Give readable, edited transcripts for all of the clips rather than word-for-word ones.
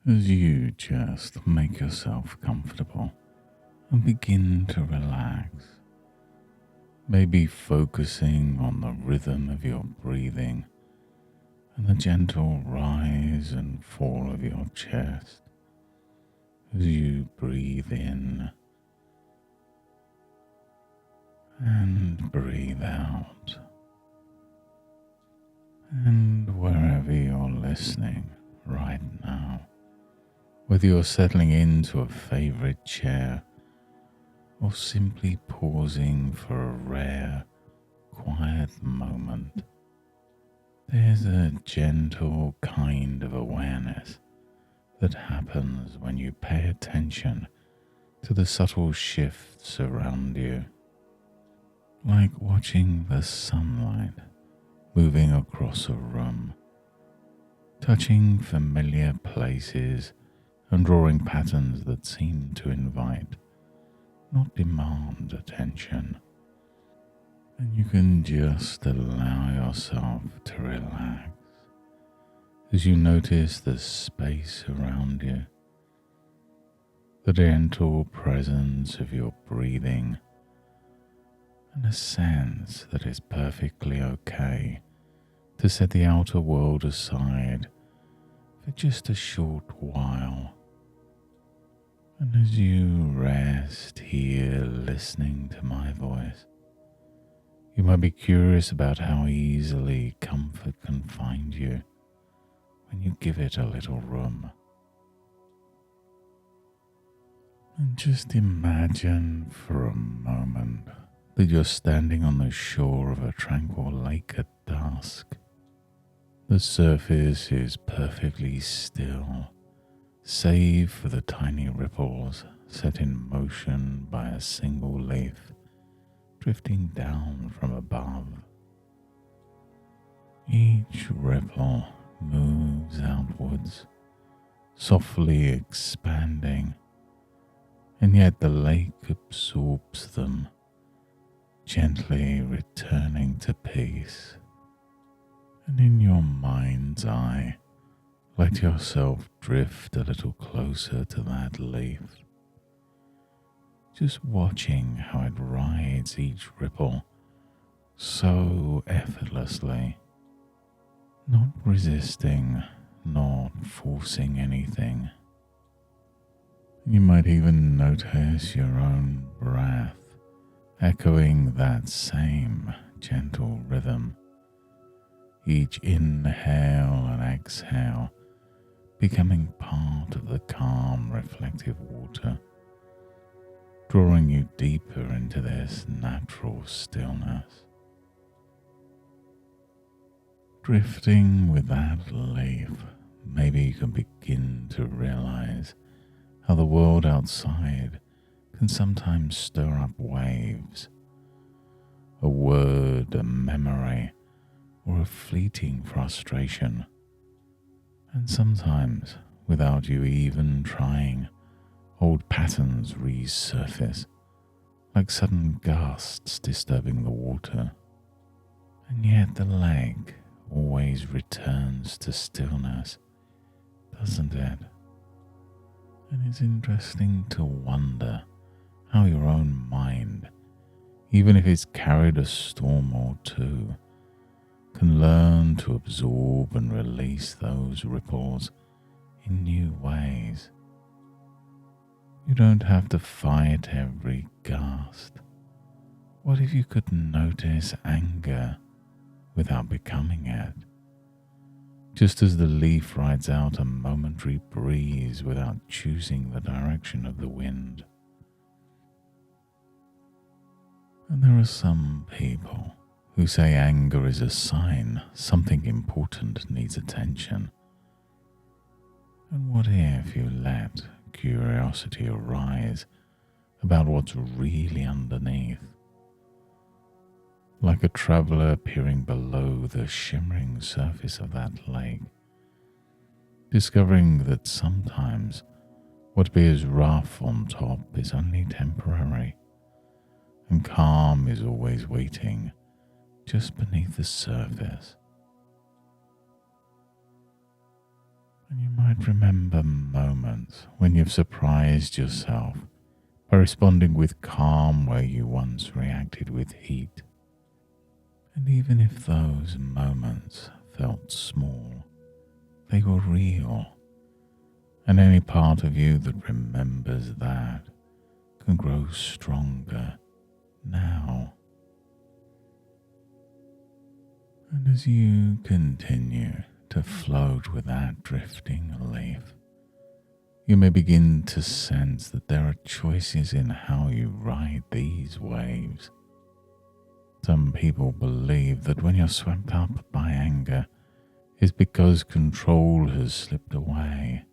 as you just make yourself comfortable and begin to relax, maybe focusing on the rhythm of your breathing and the gentle rise and fall of your chest as you breathe in and breathe out. And wherever you're listening right now, whether you're settling into a favorite chair or simply pausing for a rare, quiet moment, there's a gentle kind of awareness that happens when you pay attention to the subtle shifts around you, like watching the sunlight moving across a room, touching familiar places and drawing patterns that seem to invite, not demand attention. And you can just allow yourself to relax as you notice the space around you, the gentle presence of your breathing, and a sense that it's perfectly okay to set the outer world aside for just a short while. And as you rest here listening to my voice, you might be curious about how easily comfort can find you when you give it a little room. And just imagine for a moment that you're standing on the shore of a tranquil lake at dusk. The surface is perfectly still, save for the tiny ripples set in motion by a single leaf drifting down from above. Each ripple moves outwards, softly expanding, and yet the lake absorbs them, gently returning to peace. And in your mind's eye, let yourself drift a little closer to that leaf, just watching how it rides each ripple so effortlessly, not resisting, not forcing anything. You might even notice your own breath echoing that same gentle rhythm, each inhale and exhale becoming part of the calm, reflective water, drawing you deeper into this natural stillness. Drifting with that leaf, maybe you can begin to realize how the world outside can sometimes stir up waves. A word, a memory, or a fleeting frustration. And sometimes, without you even trying, old patterns resurface, like sudden gusts disturbing the water. And yet the lake always returns to stillness, doesn't it? And it's interesting to wonder how your own mind, even if it's carried a storm or two, can learn to absorb and release those ripples in new ways. You don't have to fight every gust. What if you could notice anger without becoming it? Just as the leaf rides out a momentary breeze without choosing the direction of the wind. And there are some people who say anger is a sign something important needs attention. And what if you let curiosity arise about what's really underneath? Like a traveler peering below the shimmering surface of that lake, discovering that sometimes what appears rough on top is only temporary, and calm is always waiting just beneath the surface. And you might remember moments when you've surprised yourself by responding with calm where you once reacted with heat. And even if those moments felt small, they were real. And any part of you that remembers that can grow stronger now. And as you continue to float with that drifting leaf, you may begin to sense that there are choices in how you ride these waves. Some people believe that when you're swept up by anger, it's because control has slipped away.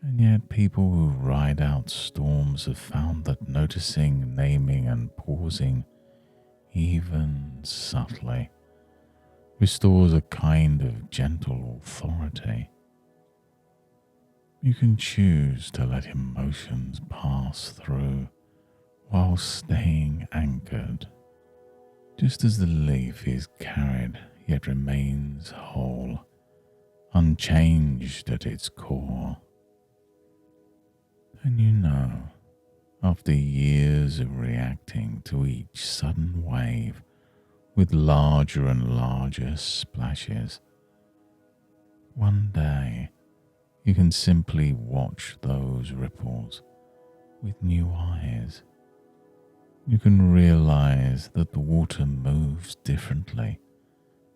And yet people who ride out storms have found that noticing, naming and pausing, even subtly, restores a kind of gentle authority. You can choose to let emotions pass through while staying anchored, just as the leaf is carried yet remains whole, unchanged at its core. And you know, after years of reacting to each sudden wave with larger and larger splashes, one day you can simply watch those ripples with new eyes. You can realize that the water moves differently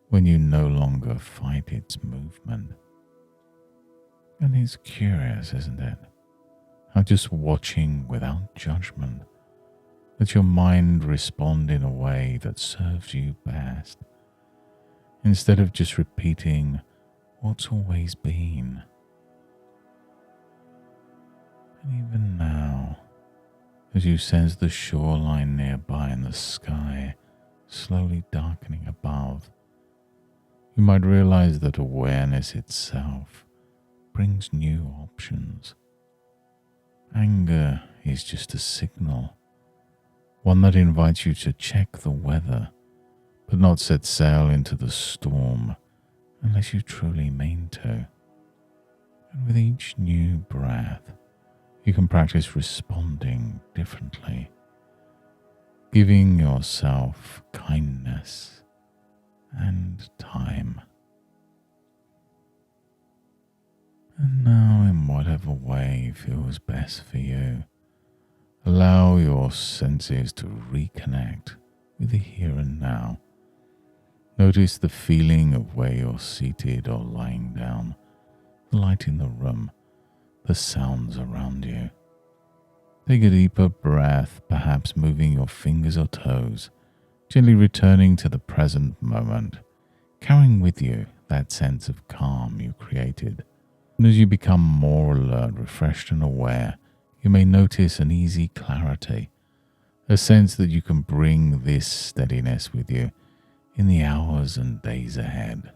when you no longer fight its movement. And it's curious, isn't it? How just watching without judgment lets your mind respond in a way that serves you best, instead of just repeating what's always been. And even now, as you sense the shoreline nearby and the sky slowly darkening above, you might realize that awareness itself brings new options. Anger is just a signal, one that invites you to check the weather, but not set sail into the storm unless you truly mean to. And with each new breath, you can practice responding differently, giving yourself kindness and time. And now, in whatever way feels best for you, allow your senses to reconnect with the here and now. Notice the feeling of where you're seated or lying down, the light in the room, the sounds around you. Take a deeper breath, perhaps moving your fingers or toes, gently returning to the present moment, carrying with you that sense of calm you created. And as you become more alert, refreshed and aware, you may notice an easy clarity, a sense that you can bring this steadiness with you in the hours and days ahead.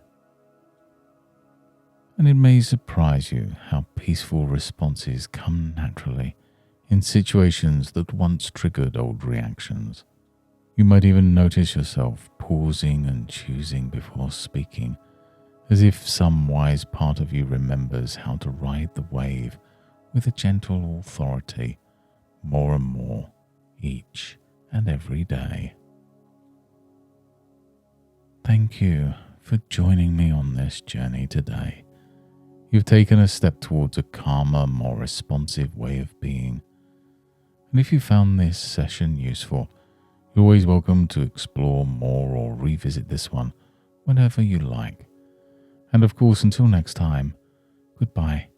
And it may surprise you how peaceful responses come naturally in situations that once triggered old reactions. You might even notice yourself pausing and choosing before speaking, as if some wise part of you remembers how to ride the wave with a gentle authority more and more each and every day. Thank you for joining me on this journey today. You've taken a step towards a calmer, more responsive way of being. And if you found this session useful, you're always welcome to explore more or revisit this one whenever you like. And of course, until next time, goodbye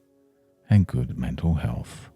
and good mental health.